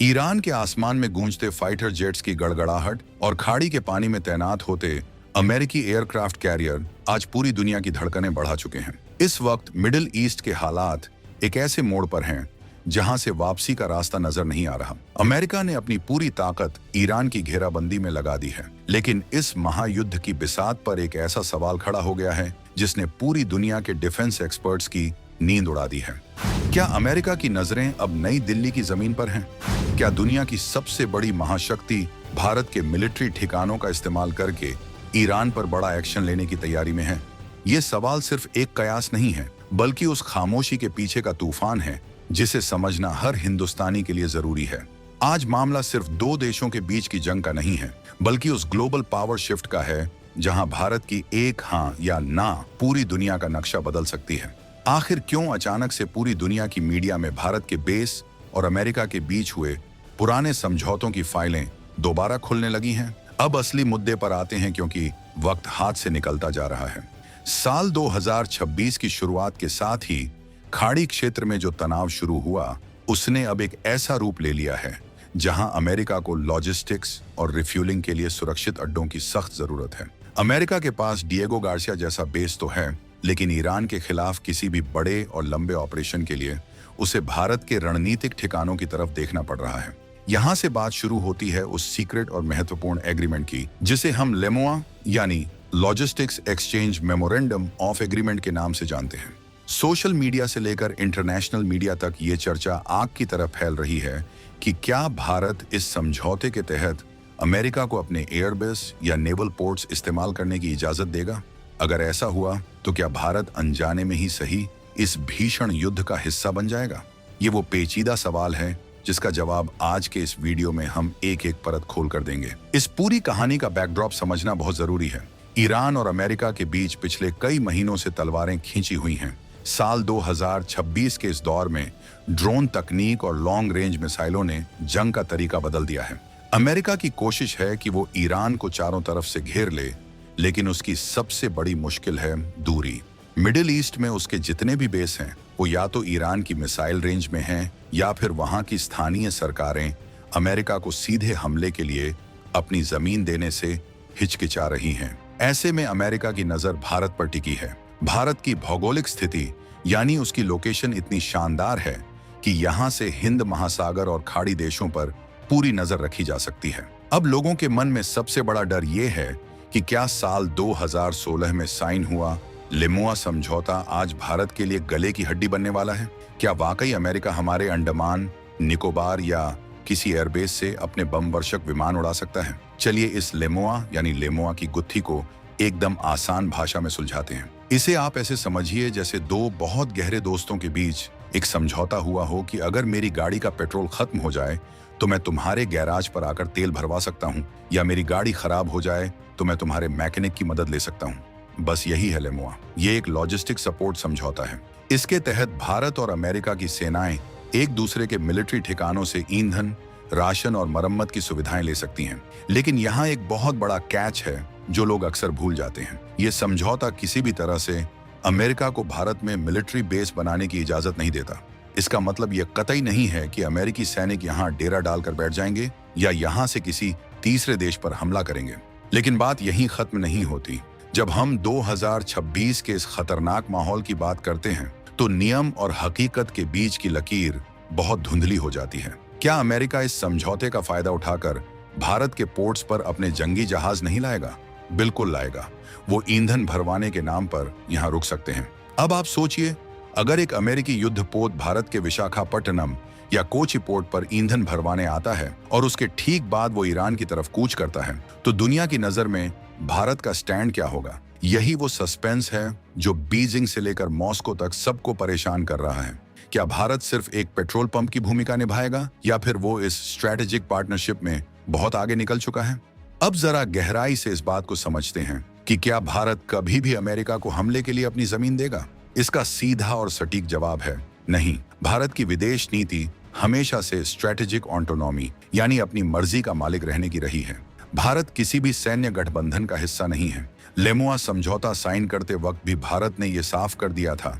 Iran के आसमान में गूंजते फाइटर जेट्स की गड़गड़ाहट और खाड़ी के पानी में तैनात होते अमेरिकी एयरक्राफ्ट कैरियर आज पूरी दुनिया की धड़कनें बढ़ा चुके हैं। इस वक्त मिडिल ईस्ट के हालात एक ऐसे मोड़ पर हैं जहां से वापसी का रास्ता नजर नहीं आ रहा। अमेरिका ने अपनी पूरी ताकत ईरान की घेराबंदी में लगा दी है, लेकिन इस महायुद्ध की बिसात पर एक ऐसा सवाल खड़ा हो गया है जिसने पूरी दुनिया के डिफेंस एक्सपर्ट्स की नींद उड़ा दी है। क्या अमेरिका की नजरें अब नई दिल्ली की जमीन पर हैं? क्या दुनिया की सबसे बड़ी महाशक्ति भारत के मिलिट्री ठिकानों का इस्तेमाल करके ईरान पर बड़ा एक्शन लेने की तैयारी में है? ये सवाल सिर्फ एक कयास नहीं है, बल्कि उस खामोशी के पीछे का तूफान है जिसे समझना हर हिंदुस्तानी के लिए जरूरी है। आज मामला सिर्फ दो देशों के बीच की जंग का नहीं है, बल्कि उस ग्लोबल पावर शिफ्ट का है जहां भारत की एक हाँ या ना पूरी दुनिया का नक्शा बदल सकती है। आखिर क्यों अचानक से पूरी दुनिया की मीडिया में भारत के बेस और अमेरिका के बीच हुए पुराने समझौतों की फाइलें दोबारा खुलने लगी हैं? अब असली मुद्दे पर आते हैं, क्योंकि वक्त हाथ से निकलता जा रहा है। साल 2026 की शुरुआत के साथ ही खाड़ी क्षेत्र में जो तनाव शुरू हुआ, उसने अब एक ऐसा रूप ले लिया है जहां अमेरिका को लॉजिस्टिक्स और रिफ्यूलिंग के लिए सुरक्षित अड्डों की सख्त जरूरत है। अमेरिका के पास डिएगो गार्सिया जैसा बेस तो है, लेकिन ईरान के खिलाफ किसी भी बड़े और लंबे ऑपरेशन के लिए उसे भारत के रणनीतिक ठिकानों की तरफ देखना पड़ रहा है। यहाँ से बात शुरू होती है उस सीक्रेट और महत्वपूर्ण एग्रीमेंट की जिसे हम लेमोआ यानी logistics exchange memorandum of agreement के नाम से जानते हैं। सोशल मीडिया से लेकर इंटरनेशनल मीडिया तक ये चर्चा आग की तरह फैल रही है कि क्या भारत इस समझौते के तहत अमेरिका को अपने एयरबेस या नेवल पोर्ट्स इस्तेमाल करने की इजाजत देगा। अगर ऐसा हुआ तो क्या भारत अनजाने में ही सही इस भीषण युद्ध का हिस्सा बन जाएगा? ये वो पेचीदा सवाल है जिसका जवाब आज के इस वीडियो में हम एक एक परत खोल कर देंगे। इस पूरी कहानी का बैकड्रॉप समझना बहुत जरूरी है। ईरान और अमेरिका के बीच पिछले कई महीनों से तलवारें खींची हुई हैं। साल 2026 के इस दौर में ड्रोन तकनीक और लॉन्ग रेंज मिसाइलों ने जंग का तरीका बदल दिया है। अमेरिका की कोशिश है कि वो ईरान को चारों तरफ से घेर ले, लेकिन उसकी सबसे बड़ी मुश्किल है दूरी। मिडिल ईस्ट में उसके जितने भी बेस हैं, वो या तो ईरान की मिसाइल रेंज में हैं या फिर वहां की स्थानीय सरकारें अमेरिका को सीधे हमले के लिए अपनी जमीन देने से हिचकिचा रही हैं। ऐसे में अमेरिका की नजर भारत पर टिकी है। भारत की भौगोलिक स्थिति यानी उसकी लोकेशन इतनी शानदार है कि यहाँ से हिंद महासागर और खाड़ी देशों पर पूरी नजर रखी जा सकती है। अब लोगों के मन में सबसे बड़ा डर ये है कि क्या साल 2016 में साइन हुआ लेमोआ समझौता आज भारत के लिए गले की हड्डी बनने वाला है? क्या वाकई अमेरिका हमारे अंडमान, निकोबार या किसी एयरबेस से अपने बम वर्षक विमान उड़ा सकता है? चलिए इस लेमोआ यानी लेमोआ की गुत्थी को एकदम आसान भाषा में सुलझाते हैं। इसे आप ऐसे समझिए जैसे दो बहुत गहरे दोस्तों के बीच एक समझौता हुआ हो कि अगर मेरी गाड़ी का पेट्रोल खत्म हो जाए तो मैं तुम्हारे गैराज पर आकर तेल भरवा सकता हूँ, या मेरी गाड़ी खराब हो जाए तो मैं तुम्हारे मैकेनिक की मदद ले सकता हूँ। बस यही है लेमोआ। ये एक लॉजिस्टिक सपोर्ट समझौता है। इसके तहत भारत और अमेरिका की सेनाएं एक दूसरे के मिलिट्री ठिकानों से ईंधन, राशन और मरम्मत की सुविधाएं ले सकती हैं। लेकिन यहाँ एक बहुत बड़ा कैच है जो लोग अक्सर भूल जाते हैं। ये समझौता किसी भी तरह से अमेरिका को भारत में मिलिट्री बेस बनाने की इजाजत नहीं देता। इसका मतलब ये कतई नहीं है कि अमेरिकी सैनिक यहाँ डेरा डालकर बैठ जाएंगे या यहाँ से किसी तीसरे देश पर हमला करेंगे। लेकिन बात यहीं खत्म नहीं होती। जब हम 2026 के इस खतरनाक माहौल की बात करते हैं तो नियम और हकीकत के बीच की लकीर बहुत धुंधली हो जाती है। क्या अमेरिका इस समझौते का फायदा उठाकर भारत के पोर्ट्स पर अपने जंगी जहाज नहीं लाएगा? बिल्कुल लाएगा। वो ईंधन भरवाने के नाम पर यहाँ रुक सकते हैं। अब आप सोचिए, अगर एक अमेरिकी युद्धपोत भारत के विशाखापट्टनम या कोची पोर्ट पर ईंधन भरवाने आता है और उसके ठीक बाद वो ईरान की तरफ कूच करता है, तो दुनिया की नजर में भारत का स्टैंड क्या होगा? यही वो सस्पेंस है जो बीजिंग से लेकर मॉस्को तक सबको परेशान कर रहा है। क्या भारत सिर्फ एक पेट्रोल पंप की भूमिका निभाएगा या फिर वो इस स्ट्रैटेजिक पार्टनरशिप में बहुत आगे निकल चुका है? अब जरा गहराई से इस बात को समझते हैं कि क्या भारत कभी भी अमेरिका को हमले के लिए अपनी जमीन देगा? इसका सीधा और सटीक जवाब है नहीं। भारत की विदेश नीति हमेशा से स्ट्रैटेजिक ऑटोनॉमी यानी अपनी मर्जी का मालिक रहने की रही है। भारत किसी भी सैन्य गठबंधन का हिस्सा नहीं है। लेमोआ समझौता साइन करते वक्त भी भारत ने यह साफ कर दिया था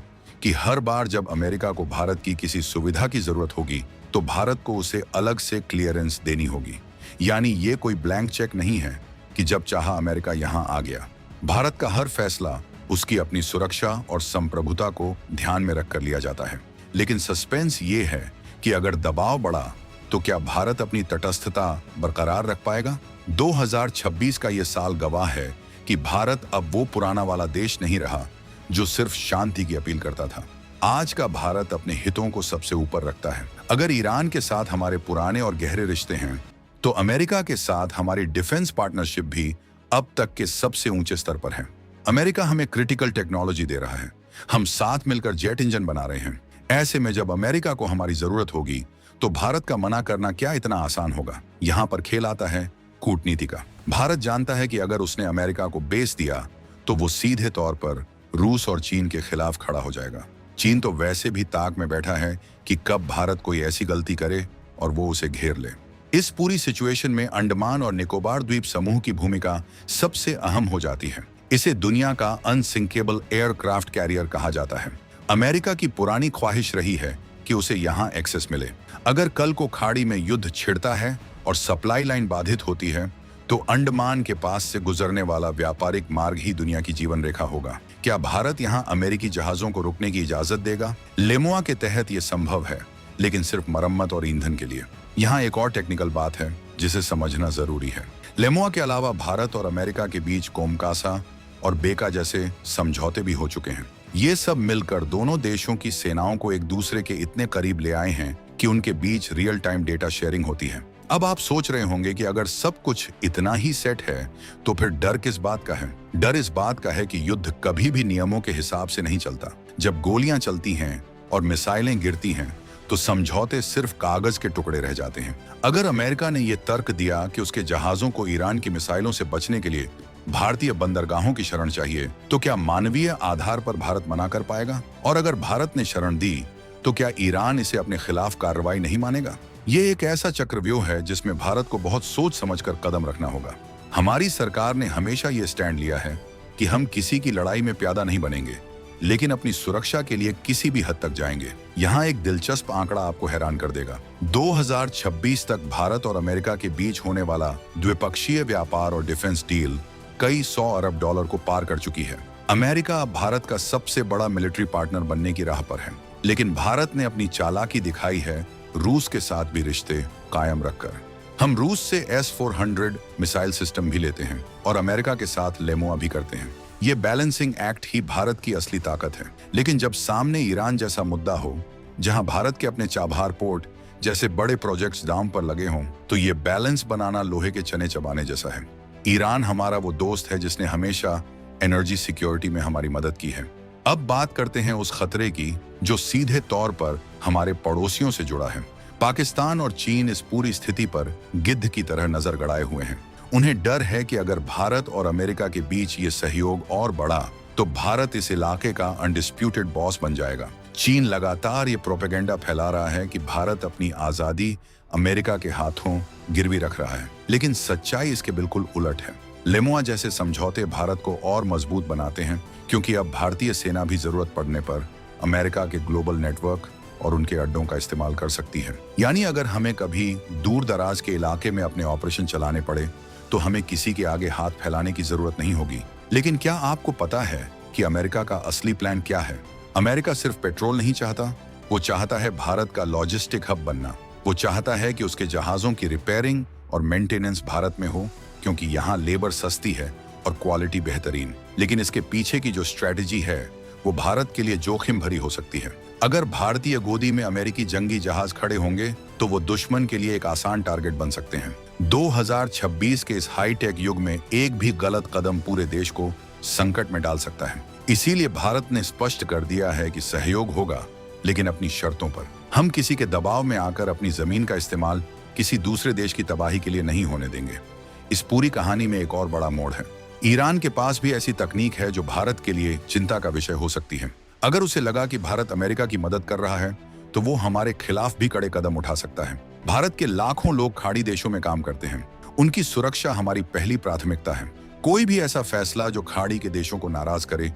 कि हर बार जब अमेरिका को भारत की किसी सुविधा की जरूरत होगी तो भारत को उसे अलग से क्लियरेंस देनी होगी। यानी ये कोई ब्लैंक चेक नहीं है कि जब चाहा अमेरिका यहां आ गया। भारत का हर फैसला उसकी अपनी सुरक्षा और संप्रभुता को ध्यान में रखकर लिया जाता है। लेकिन सस्पेंस ये है कि अगर दबाव बढ़ा तो क्या भारत अपनी तटस्थता बरकरार रख पाएगा? 2026 का ये साल गवाह है कि भारत अब वो पुराना वाला देश नहीं रहा जो सिर्फ शांति की अपील करता था। आज का भारत अपने हितों को सबसे ऊपर रखता है। अगर ईरान के साथ हमारे पुराने और गहरे रिश्ते हैं तो अमेरिका के साथ हमारी डिफेंस पार्टनरशिप भी अब तक के सबसे ऊंचे स्तर पर है। अमेरिका हमें क्रिटिकल टेक्नोलॉजी दे रहा है, हम साथ मिलकर जेट इंजन बना रहे हैं। ऐसे में जब अमेरिका को हमारी जरूरत होगी तो भारत का मना करना क्या इतना आसान होगा? यहाँ पर खेल आता है कूटनीति का। भारत जानता है कि अगर उसने अमेरिका को बेच दिया तो वो सीधे तौर पर रूस और चीन के खिलाफ खड़ा हो जाएगा। चीन तो वैसे भी ताक में बैठा है कि कब भारत कोई ऐसी गलती करे और वो उसे घेर ले। इस पूरी सिचुएशन में अंडमान और निकोबार द्वीप समूह की भूमिका सबसे अहम हो जाती है। इसे दुनिया का अनसिंकेबल एयरक्राफ्ट कैरियर कहा जाता है। अमेरिका की पुरानी ख्वाहिश रही है कि उसे यहाँ एक्सेस मिले। अगर कल को खाड़ी में युद्ध छिड़ता है और सप्लाई लाइन बाधित होती है तो अंडमान के पास से गुजरने वाला व्यापारिक मार्ग ही दुनिया की जीवन रेखा होगा। क्या भारत यहाँ अमेरिकी जहाजों को रुकने की इजाजत देगा? लेमुआ के तहत ये संभव है, लेकिन सिर्फ मरम्मत और ईंधन के लिए। यहाँ एक और टेक्निकल बात है जिसे समझना जरूरी है। लेमुआ के अलावा भारत और अमेरिका के बीच कोमकासा और बेका जैसे समझौते भी हो चुके हैं। ये सब मिलकर दोनों देशों की सेनाओं को एक दूसरे के इतने करीब ले आए हैं कि उनके बीच रियल टाइम डेटा शेयरिंग होती है। अब आप सोच रहे होंगे कि अगर सब कुछ इतना ही सेट है तो फिर डर किस बात का है? डर इस बात का है कि युद्ध कभी भी नियमों के हिसाब से नहीं चलता। जब गोलियां चलती हैं और मिसाइलें गिरती हैं तो समझौते सिर्फ कागज के टुकड़े रह जाते हैं। अगर अमेरिका ने यह तर्क दिया कि उसके जहाजों को ईरान की मिसाइलों से बचने के लिए भारतीय बंदरगाहों की शरण चाहिए, तो क्या मानवीय आधार पर भारत मना कर पाएगा? और अगर भारत ने शरण दी तो क्या ईरान इसे अपने खिलाफ कार्रवाई नहीं मानेगा? ये एक ऐसा चक्रव्यूह है जिसमें भारत को बहुत सोच समझकर कदम रखना होगा। हमारी सरकार ने हमेशा ये स्टैंड लिया है कि हम किसी की लड़ाई में प्यादा नहीं बनेंगे, लेकिन अपनी सुरक्षा के लिए किसी भी हद तक जाएंगे। यहाँ एक दिलचस्प आंकड़ा आपको हैरान कर देगा। 2026 तक भारत और अमेरिका के बीच होने वाला द्विपक्षीय व्यापार और डिफेंस डील कई $100 अरब को पार कर चुकी है। अमेरिका अब भारत का सबसे बड़ा मिलिट्री पार्टनर बनने की राह पर है, लेकिन भारत ने अपनी चालाकी दिखाई है रूस के साथ भी रिश्ते कायम रखकर। हम रूस से S-400 मिसाइल सिस्टम भी लेते हैं और अमेरिका के साथ लेमुआ भी करते हैं। ये बैलेंसिंग एक्ट ही भारत की असली ताकत है। लेकिन जब सामने ईरान जैसा मुद्दा हो, जहां भारत के अपने चाबहार पोर्ट जैसे बड़े प्रोजेक्ट्स दांव पर लगे हों, तो ये बैलेंस बनाना लोहे के चने चबाने जैसा है। ईरान हमारा वो दोस्त है जिसने हमेशा एनर्जी सिक्योरिटी में हमारी मदद की है। अब बात करते हैं उस खतरे की जो सीधे तौर पर हमारे पड़ोसियों से जुड़ा है। पाकिस्तान और चीन इस पूरी स्थिति पर गिद्ध की तरह नजर गड़ाए हुए हैं। उन्हें डर है कि अगर भारत और अमेरिका के बीच ये सहयोग और बढ़ा तो भारत इस इलाके का अनडिस्प्यूटेड बॉस बन जाएगा। चीन लगातार ये प्रोपेगेंडा फैला रहा है कि भारत अपनी आजादी अमेरिका के हाथों गिरवी रख रहा है, लेकिन सच्चाई इसके बिल्कुल उलट है। लेमुआ जैसे समझौते भारत को और मजबूत बनाते हैं, क्योंकि अब भारतीय सेना भी जरूरत पड़ने पर अमेरिका के ग्लोबल नेटवर्क और उनके अड्डों का इस्तेमाल कर सकती है। यानी अगर हमें कभी दूर दराज के इलाके में अपने ऑपरेशन चलाने पड़े तो हमें किसी के आगे हाथ फैलाने की जरूरत नहीं होगी। लेकिन क्या आपको पता है कि अमेरिका का असली प्लान क्या है? अमेरिका सिर्फ पेट्रोल नहीं चाहता, वो चाहता है भारत का लॉजिस्टिक हब बनना। वो चाहता है कि उसके जहाजों की रिपेयरिंग और मेंटेनेंस भारत में हो, क्योंकि यहाँ लेबर सस्ती है और क्वालिटी बेहतरीन। लेकिन इसके पीछे की जो स्ट्रेटेजी है वो भारत के लिए जोखिम भरी हो सकती है। अगर भारतीय गोदी में अमेरिकी जंगी जहाज खड़े होंगे तो वो दुश्मन के लिए एक आसान टारगेट बन सकते हैं। 2026 के इस हाईटेक युग में एक भी गलत कदम पूरे देश को संकट में डाल सकता है। इसीलिए भारत ने स्पष्ट कर दिया है कि सहयोग होगा, लेकिन अपनी शर्तों पर। हम किसी के दबाव में आकर अपनी जमीन का इस्तेमाल किसी दूसरे देश की तबाही के लिए नहीं होने देंगे। इस पूरी कहानी में एक और बड़ा मोड़ है। ईरान के पास भी ऐसी तकनीक है जो भारत के लिए चिंता का विषय हो सकती है। अगर उसे लगा कि भारत अमेरिका की मदद कर रहा है तो वो हमारे खिलाफ भी कड़े कदम उठा सकता है। भारत के लाखों लोग खाड़ी देशों में काम करते हैं, उनकी सुरक्षा हमारी पहली प्राथमिकता है। कोई भी ऐसा फैसला जो खाड़ी के देशों को नाराज करे,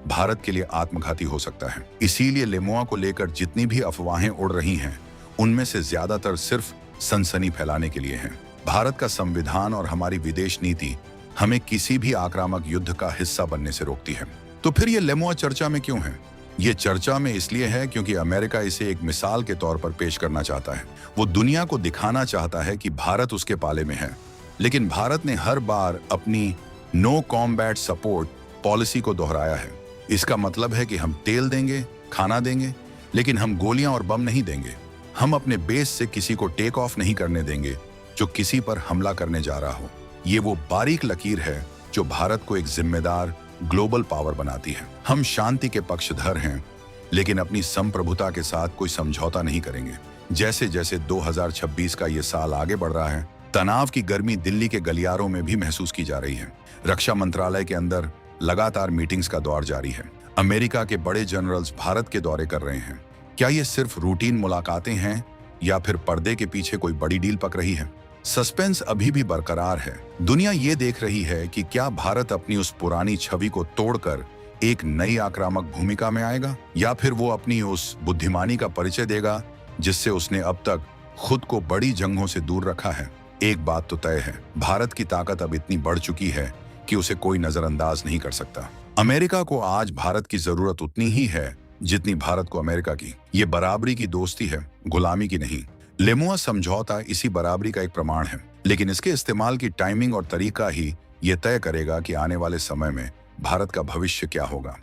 भारत के लिए आत्मघाती हो सकता है। इसीलिए लेमुआ को लेकर जितनी भी अफवाहें उड़ रही हैं, उनमें से ज्यादातर सिर्फ सनसनी फैलाने के लिए हैं। भारत का संविधान और हमारी विदेश नीति हमें किसी भी आक्रामक युद्ध का हिस्सा बनने से रोकती है। तो फिर ये लेमुआ चर्चा में क्यों है? ये चर्चा में इसलिए है क्योंकि अमेरिका इसे एक मिसाल के तौर पर पेश करना चाहता है। वो दुनिया को दिखाना चाहता है कि भारत उसके पाले में है। लेकिन भारत ने हर बार अपनी नो कॉम्बैट सपोर्ट पॉलिसी को दोहराया है। इसका मतलब है कि हम तेल देंगे, खाना देंगे, लेकिन हम गोलियां और बम नहीं देंगे। हम अपने बेस से किसी को टेक ऑफ नहीं करने देंगे जो किसी पर हमला करने जा रहा हो। ये वो बारीक लकीर है जो भारत को एक जिम्मेदार ग्लोबल पावर बनाती है। हम शांति के पक्षधर हैं, लेकिन अपनी संप्रभुता के साथ कोई समझौता नहीं करेंगे। जैसे जैसे 2026 का ये साल आगे बढ़ रहा है, तनाव की गर्मी दिल्ली के गलियारों में भी महसूस की जा रही है। रक्षा मंत्रालय के अंदर लगातार मीटिंग्स का दौर जारी है। अमेरिका के बड़े जनरल्स भारत के दौरे कर रहे हैं। क्या ये सिर्फ रूटीन मुलाकातें हैं या फिर पर्दे के पीछे कोई बड़ी डील पक रही है? सस्पेंस अभी भी बरकरार है। दुनिया ये देख रही है कि क्या भारत अपनी उस पुरानी छवि को तोड़कर एक नई आक्रामक भूमिका में आएगा, या फिर वो अपनी उस बुद्धिमानी का परिचय देगा जिससे उसने अब तक खुद को बड़ी जंगों से दूर रखा है। एक बात तो तय है, भारत की ताकत अब इतनी बढ़ चुकी है कि उसे कोई नजरअंदाज नहीं कर सकता। अमेरिका को आज भारत की जरूरत उतनी ही है जितनी भारत को अमेरिका की। ये बराबरी की दोस्ती है, गुलामी की नहीं। लेमुआ समझौता इसी बराबरी का एक प्रमाण है, लेकिन इसके इस्तेमाल की टाइमिंग और तरीका ही ये तय करेगा कि आने वाले समय में भारत का भविष्य क्या होगा।